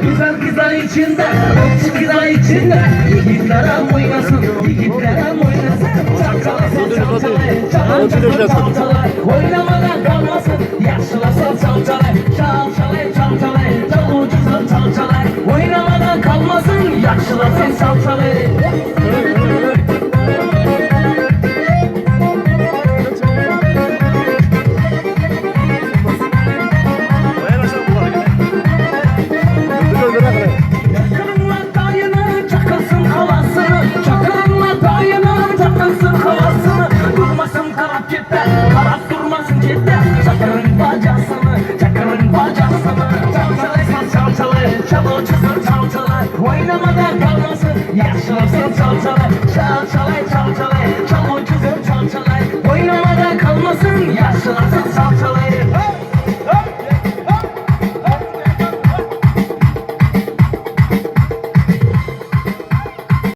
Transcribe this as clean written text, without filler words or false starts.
Güzel kızlar içinde, okçu kızlar içinde. Yiğitlerim oynasın, yiğitlerim oynasın. Çalkalasın çalçalayı, çalkalasın çalçalayı. Oynamadan kalmasın, yaşlasın çalçalayı. Çalçalayı, çalçalayı, çalucusun çalçalayı. Oynamadan kalmasın, yaşlasın çalçalayı. Oynamadan kalmasın, yaşlasın.